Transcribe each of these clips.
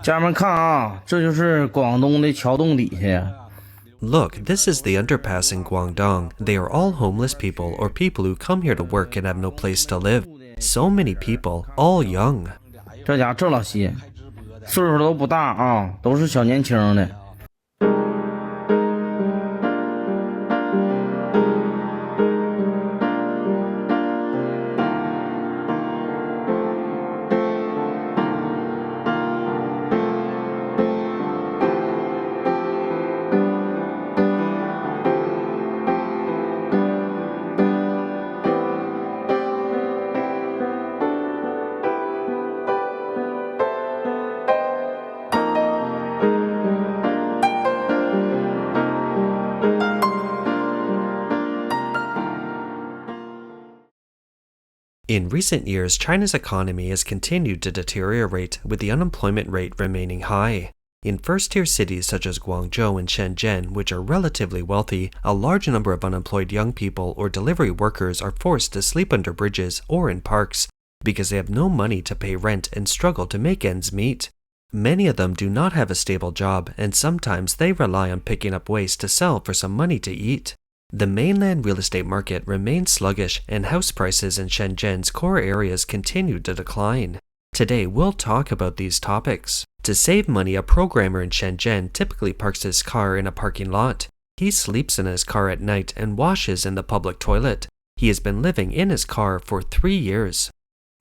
家人们看啊，这就是广东的桥洞底下。Look, this is the underpass in Guangdong. They are all homeless people or people who come here to work and have no place to live. So many people, all young. 这家这老些，岁数都不大啊，都是小年轻的。In recent years, China's economy has continued to deteriorate, with the unemployment rate remaining high. In first-tier cities such as Guangzhou and Shenzhen, which are relatively wealthy, a large number of unemployed young people or delivery workers are forced to sleep under bridges or in parks because they have no money to pay rent and struggle to make ends meet. Many of them do not have a stable job, and sometimes they rely on picking up waste to sell for some money to eat. The mainland real estate market remains sluggish, and house prices in Shenzhen's core areas continue to decline. Today, we'll talk about these topics. To save money, a programmer in Shenzhen typically parks his car in a parking lot. He sleeps in his car at night and washes in the public toilet. He has been living in his car for 3 years.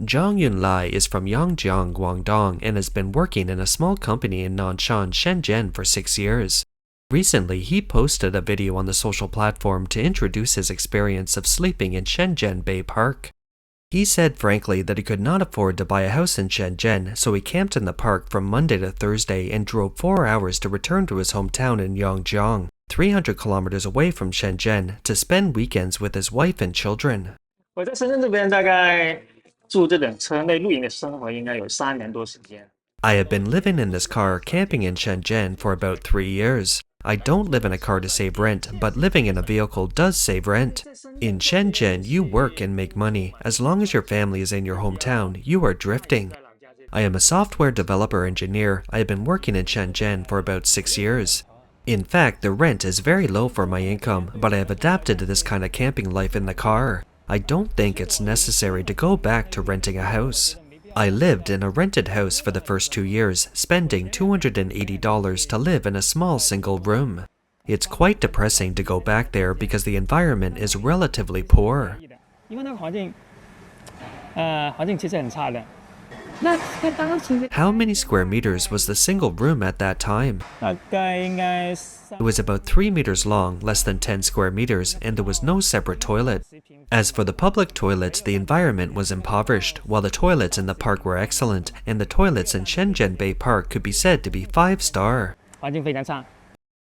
Zhang Yunlai is from Yangjiang, Guangdong, and has been working in a small company in Nanshan, Shenzhen for 6 years. Recently, he posted a video on the social platform to introduce his experience of sleeping in Shenzhen Bay Park. He said frankly that he could not afford to buy a house in Shenzhen, so he camped in the park from Monday to Thursday and drove 4 hours to return to his hometown in Yangjiang, 300 kilometers away from Shenzhen, to spend weekends with his wife and children. 我在深圳这边大概住这种车内露营的生活应该有3年多时间。 I have been living in this car camping in Shenzhen for about 3 years. I don't live in a car to save rent, but living in a vehicle does save rent. In Shenzhen, you work and make money. As long as your family is in your hometown, you are drifting. I am a software developer engineer. I have been working in Shenzhen for about 6 years. In fact, the rent is very low for my income, but I have adapted to this kind of camping life in the car. I don't think it's necessary to go back to renting a house. I lived in a rented house for the first 2 years, spending $280 to live in a small single room. It's quite depressing to go back there because the environment is relatively poor. 因为那个环境其实很差的。 How many square meters was the single room at that time? 大概应该 It was about 3 meters long, less than 10 square meters, and there was no separate toilet. As for the public toilets, the environment was impoverished, while the toilets in the park were excellent, and the toilets in Shenzhen Bay Park could be said to be 5-star. 环境非常差。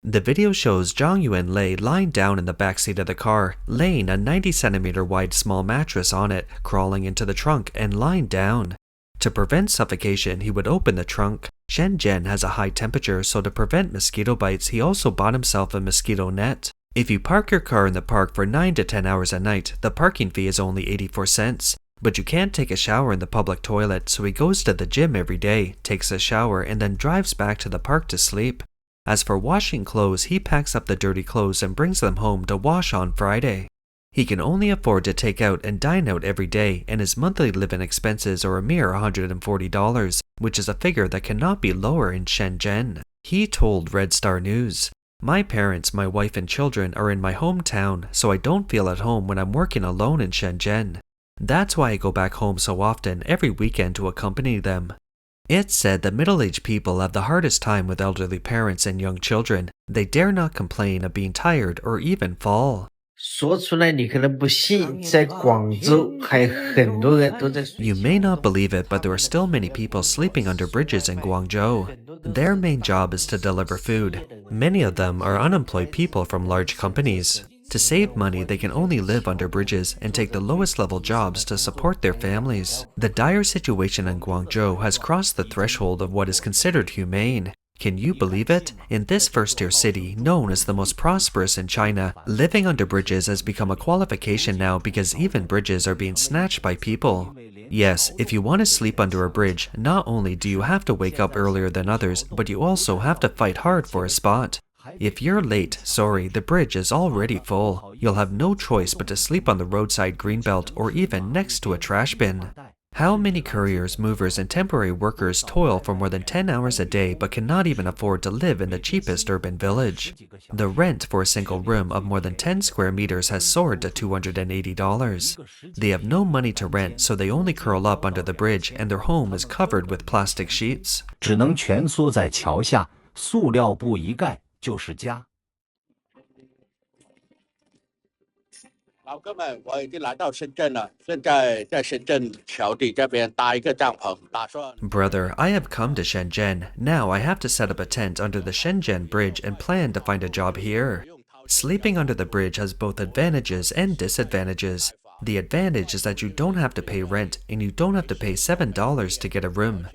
The video shows Zhang Yuanlei lying down in the backseat of the car, laying a 90-centimeter wide small mattress on it, crawling into the trunk, and lying down. To prevent suffocation, he would open the trunk. Shenzhen has a high temperature, so to prevent mosquito bites, he also bought himself a mosquito net. If you park your car in the park for 9 to 10 hours a night, the parking fee is only 84 cents. But you can't take a shower in the public toilet, so he goes to the gym every day, takes a shower, and then drives back to the park to sleep. As for washing clothes, he packs up the dirty clothes and brings them home to wash on Friday. He can only afford to take out and dine out every day, and his monthly living expenses are a mere $140, which is a figure that cannot be lower in Shenzhen. He told Red Star News, "My parents, my wife and children are in my hometown, so I don't feel at home when I'm working alone in Shenzhen. That's why I go back home so often every weekend to accompany them." It's said that middle-aged people have the hardest time with elderly parents and young children. They dare not complain of being tired or even fall. 说出来你可能不信，在广州还很多人都在睡。 You may not believe it, but there are still many people sleeping under bridges in Guangzhou. Their main job is to deliver food. Many of them are unemployed people from large companies. To save money, they can only live under bridges and take the lowest level jobs to support their families. The dire situation in Guangzhou has crossed the threshold of what is considered humane. Can you believe it? In this first-tier city, known as the most prosperous in China, living under bridges has become a qualification now because even bridges are being snatched by people. Yes, if you want to sleep under a bridge, not only do you have to wake up earlier than others, but you also have to fight hard for a spot. If you're late, sorry, the bridge is already full. You'll have no choice but to sleep on the roadside greenbelt or even next to a trash bin. How many couriers, movers, and temporary workers toil for more than 10 hours a day but cannot even afford to live in the cheapest urban village? The rent for a single room of more than 10 square meters has soared to $280. They have no money to rent, so they only curl up under the bridge, and their home is covered with plastic sheets. 只能蜷缩在桥下，塑料布一盖就是家。老哥们，我已经来到深圳了，现在在深圳桥底这边搭一个帐篷，打算。 Brother, I have come to Shenzhen. Now I have to set up a tent under the Shenzhen bridge and plan to find a job here. Sleeping under the bridge has both advantages and disadvantages. The advantage is that you don't have to pay rent and you don't have to pay $7 to get a room.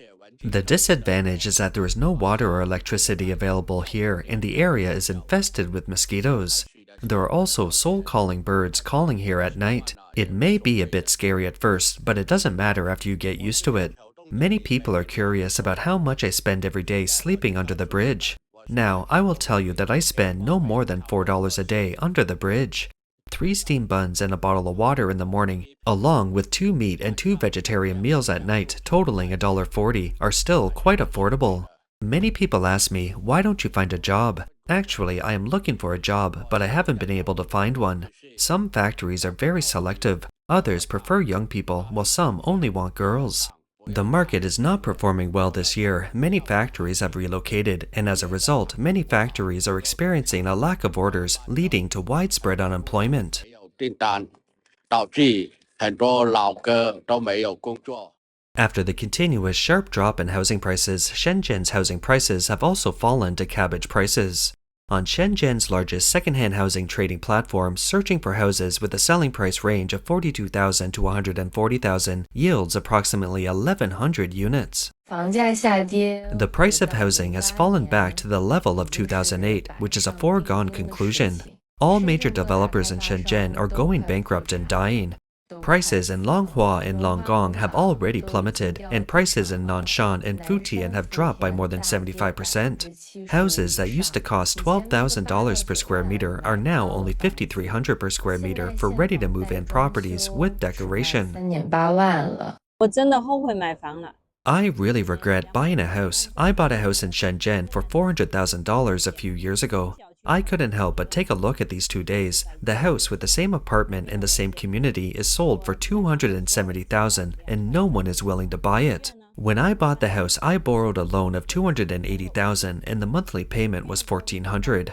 The disadvantage is that there is no water or electricity available here and the area is infested with mosquitoes. There are also soul-calling birds calling here at night. It may be a bit scary at first, but it doesn't matter after you get used to it. Many people are curious about how much I spend every day sleeping under the bridge. Now, I will tell you that I spend no more than $4 a day under the bridge. 3 steamed buns and a bottle of water in the morning, along with 2 meat and 2 vegetarian meals at night, totaling $1.40, are still quite affordable. Many people ask me, why don't you find a job? Actually, I am looking for a job, but I haven't been able to find one. Some factories are very selective, others prefer young people, while some only want girls. The market is not performing well this year. Many factories have relocated, and as a result, many factories are experiencing a lack of orders, leading to widespread unemployment. 订单，导致很多老哥都没有工作。 After the continuous sharp drop in housing prices, Shenzhen's housing prices have also fallen to cabbage prices. On Shenzhen's largest second-hand housing trading platform, searching for houses with a selling price range of 42,000 to 140,000 yields approximately 1,100 units. The price of housing has fallen back to the level of 2008, which is a foregone conclusion. All major developers in Shenzhen are going bankrupt and dying. Prices in Longhua and Longgong have already plummeted, and prices in Nanshan and Futian have dropped by more than 75%. Houses that used to cost $12,000 per square meter are now only $5,300 per square meter for ready-to-move-in properties with decoration. I really regret buying a house. I bought a house in Shenzhen for $400,000 a few years ago. I couldn't help but take a look at these 2 days. The house with the same apartment in the same community is sold for $270,000 and no one is willing to buy it. When I bought the house, I borrowed a loan of $280,000 and the monthly payment was $1,400.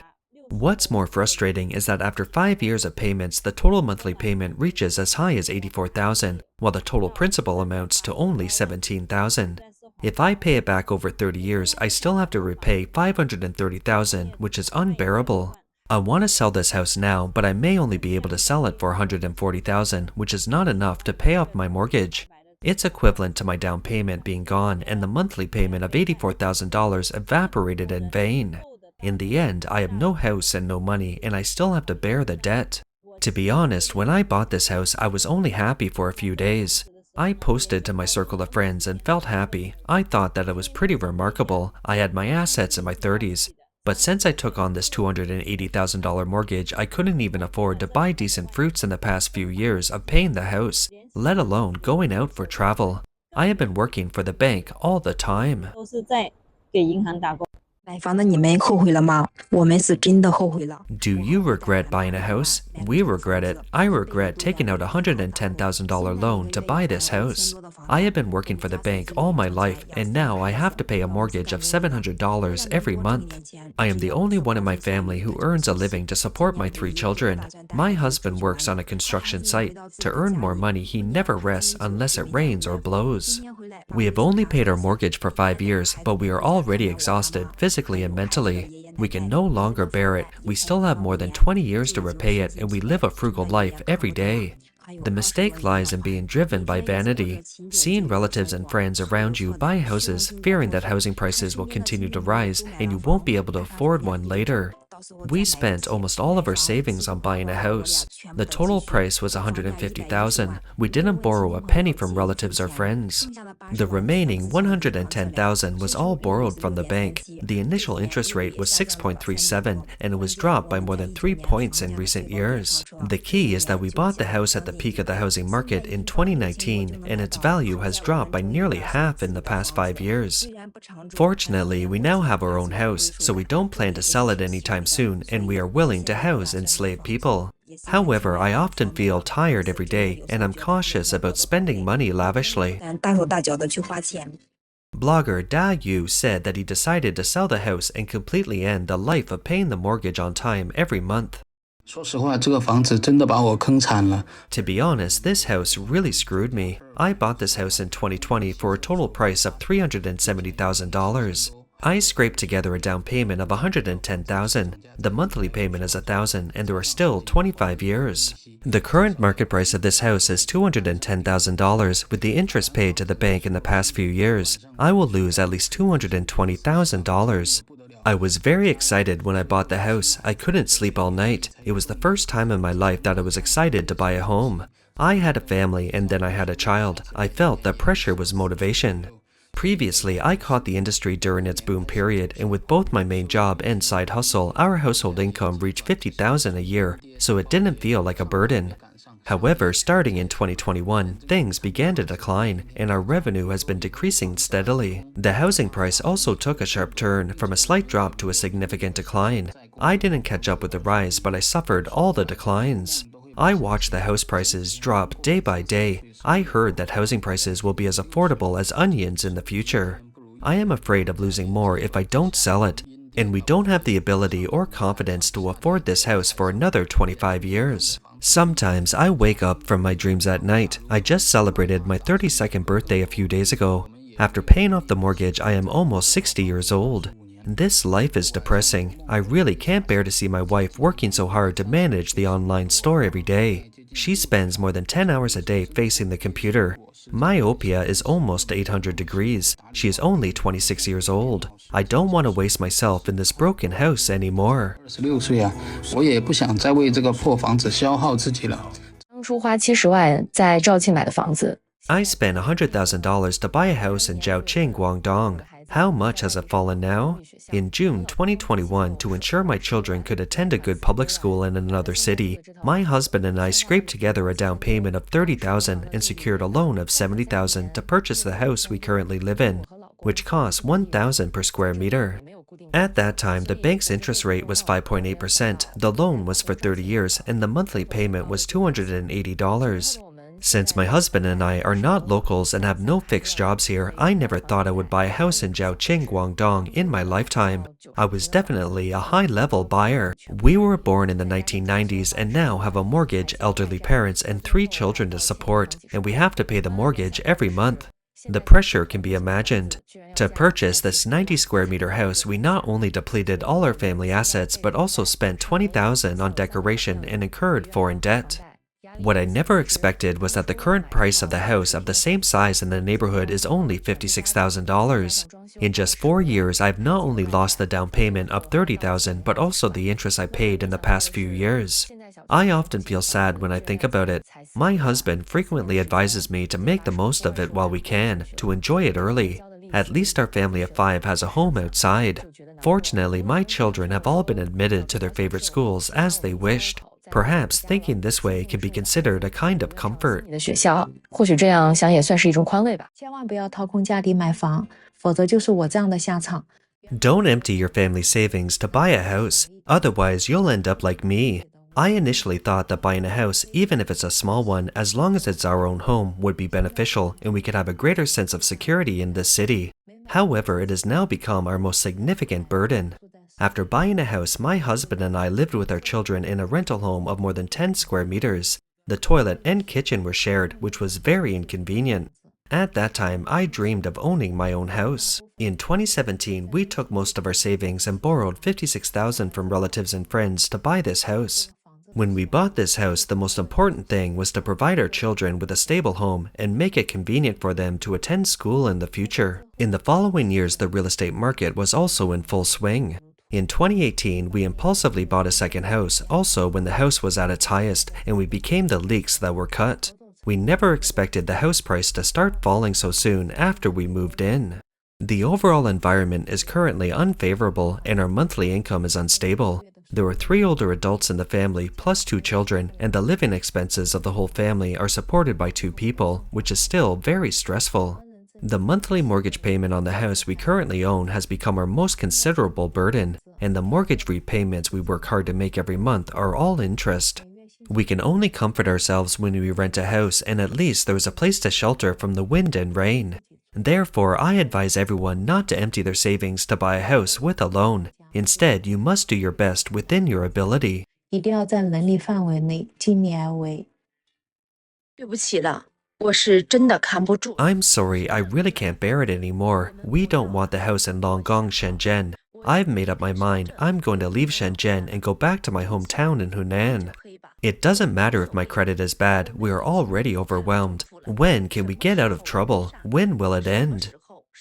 What's more frustrating is that after 5 years of payments, the total monthly payment reaches as high as $84,000, while the total principal amounts to only $17,000. If I pay it back over 30 years, I still have to repay $530,000, which is unbearable. I want to sell this house now, but I may only be able to sell it for $140,000, which is not enough to pay off my mortgage. It's equivalent to my down payment being gone and the monthly payment of $84,000 evaporated in vain. In the end, I have no house and no money, and I still have to bear the debt. To be honest, when I bought this house, I was only happy for a few days. I posted to my circle of friends and felt happy. I thought that it was pretty remarkable. I had my assets in my 30s. But since I took on this $280,000 mortgage, I couldn't even afford to buy decent fruits in the past few years of paying the house, let alone going out for travel. I have been working for the bank all the time. 买房的你们后悔了吗？我们是真的后悔了。 Do you regret buying a house? We regret it. I regret taking out a $110,000 loan to buy this house. I have been working for the bank all my life, and now I have to pay a mortgage of $700 every month. I am the only one in my family who earns a living to support my 3 children. My husband works on a construction site. To earn more money, he never rests unless it rains or blows. We have only paid our mortgage for 5 years, but we are already exhausted physically and mentally. We can no longer bear it. We still have more than 20 years to repay it, and we live a frugal life every day. The mistake lies in being driven by vanity, seeing relatives and friends around you buy houses, fearing that housing prices will continue to rise and you won't be able to afford one later. We spent almost all of our savings on buying a house. The total price was $150,000. We didn't borrow a penny from relatives or friends. The remaining $110,000 was all borrowed from the bank. The initial interest rate was 6.37, and it was dropped by more than 3 points in recent years. The key is that we bought the house at the peak of the housing market in 2019, and its value has dropped by nearly half in the past 5 years. Fortunately, we now have our own house, so we don't plan to sell it anytime soon, and we are willing to house enslaved people. However, I often feel tired every day, and I'm cautious about spending money lavishly. 大手大脚的去花钱。 Blogger Da Yu said that he decided to sell the house and completely end the life of paying the mortgage on time every month. 说实话，这个房子真的把我坑惨了。 To be honest, this house really screwed me. I bought this house in 2020 for a total price of $370,000. I scraped together a down payment of $110,000. The monthly payment is $1,000, and there are still 25 years. The current market price of this house is $210,000. With the interest paid to the bank in the past few years, I will lose at least $220,000. I was very excited when I bought the house. I couldn't sleep all night. It was the first time in my life that I was excited to buy a home. I had a family and then I had a child. I felt that pressure was motivation. Previously, I caught the industry during its boom period, and with both my main job and side hustle, our household income reached $50,000 a year, so it didn't feel like a burden. However, starting in 2021, things began to decline, and our revenue has been decreasing steadily. The housing price also took a sharp turn, from a slight drop to a significant decline. I didn't catch up with the rise, but I suffered all the declines. I watched the house prices drop day by day. I heard that housing prices will be as affordable as onions in the future. I am afraid of losing more if I don't sell it, and we don't have the ability or confidence to afford this house for another 25 years. Sometimes I wake up from my dreams at night. I just celebrated my 32nd birthday a few days ago. After paying off the mortgage, I am almost 60 years old. This life is depressing. I really can't bear to see my wife working so hard to manage the online store every day. She spends more than 10 hours a day facing the computer. Myopia is almost 800 degrees. She is only 26 years old. I don't want to waste myself in this broken house anymore. 26岁啊，我也不想再为这个破房子消耗自己了。当初花70万在肇庆买的房子。 I spent $100,000 to buy a house in Zhaoqing, Guangdong. How much has it fallen now? In June 2021, to ensure my children could attend a good public school in another city, my husband and I scraped together a down payment of $30,000 and secured a loan of $70,000 to purchase the house we currently live in, which costs $1,000 per square meter. At that time, the bank's interest rate was 5.8%, the loan was for 30 years, and the monthly payment was $280. Since my husband and I are not locals and have no fixed jobs here, I never thought I would buy a house in Zhaoqing, Guangdong in my lifetime. I was definitely a high-level buyer. We were born in the 1990s and now have a mortgage, elderly parents, and 3 children to support, and we have to pay the mortgage every month. The pressure can be imagined. To purchase this 90 square meter house, we not only depleted all our family assets, but also spent $20,000 on decoration and incurred foreign debt. What I never expected was that the current price of the house of the same size in the neighborhood is only $56,000. In just 4 years, I've not only lost the down payment of $30,000, but also the interest I paid in the past few years. I often feel sad when I think about it. My husband frequently advises me to make the most of it while we can, to enjoy it early. At least our family of 5 has a home outside. Fortunately, my children have all been admitted to their favorite schools as they wished. Perhaps thinking this way can be considered a kind of comfort. 你的学校，或许这样想也算是一种宽慰吧。千万不要掏空家底买房，否则就是我这样的下场。 Don't empty your family savings to buy a house, otherwise you'll end up like me. I initially thought that buying a house, even if it's a small one, as long as it's our own home, would be beneficial and we could have a greater sense of security in this city. However, it has now become our most significant burden. After buying a house, my husband and I lived with our children in a rental home of more than 10 square meters. The toilet and kitchen were shared, which was very inconvenient. At that time, I dreamed of owning my own house. In 2017, we took most of our savings and borrowed $56,000 from relatives and friends to buy this house. When we bought this house, the most important thing was to provide our children with a stable home and make it convenient for them to attend school in the future. In the following years, the real estate market was also in full swing. In 2018, we impulsively bought a second house, also when the house was at its highest, and we became the leaks that were cut. We never expected the house price to start falling so soon after we moved in. The overall environment is currently unfavorable and our monthly income is unstable. There are 3 older adults in the family plus 2 children, and the living expenses of the whole family are supported by 2 people, which is still very stressful. The monthly mortgage payment on the house we currently own has become our most considerable burden, and the mortgage repayments we work hard to make every month are all interest. We can only comfort ourselves when we rent a house, and at least there is a place to shelter from the wind and rain. Therefore, I advise everyone not to empty their savings to buy a house with a loan. Instead, you must do your best within your ability. 一定要在能力范围内尽力而为。对不起了，我是真的扛不住。 I'm sorry, I really can't bear it anymore. We don't want the house in Guangzhou, Shenzhen. I've made up my mind. I'm going to leave Shenzhen and go back to my hometown in Hunan. It doesn't matter if my credit is bad. We are already overwhelmed. When can we get out of trouble? When will it end?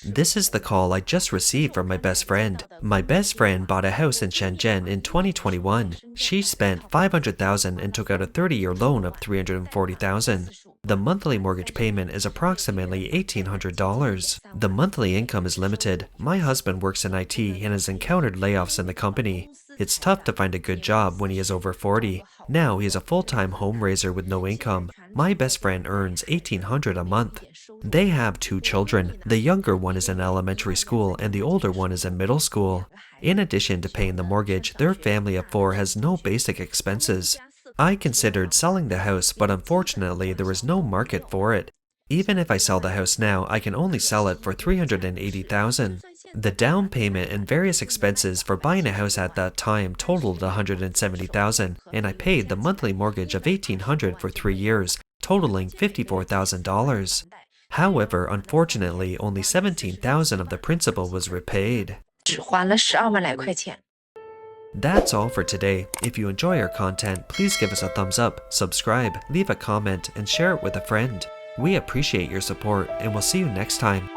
This is the call I just received from my best friend. My best friend bought a house in Shenzhen in 2021. She spent $500,000 and took out a 30-year loan of $340,000. The monthly mortgage payment is approximately $1,800. The monthly income is limited. My husband works in IT and has encountered layoffs in the company. It's tough to find a good job when he is over 40. Now he is a full-time home raiser with no income. My best friend earns $1,800 a month. They have 2 children. The younger one is in elementary school and the older one is in middle school. In addition to paying the mortgage, their family of 4 has no basic expenses. I considered selling the house, but unfortunately there is no market for it. Even if I sell the house now, I can only sell it for $380,000. The down payment and various expenses for buying a house at that time totaled $170,000, and I paid the monthly mortgage of $1,800 for 3 years, totaling $54,000. However, unfortunately, only $17,000 of the principal was repaid. 只还了12万来块钱。 That's all for today. If you enjoy our content, please give us a thumbs up, subscribe, leave a comment, and share it with a friend. We appreciate your support, and we'll see you next time.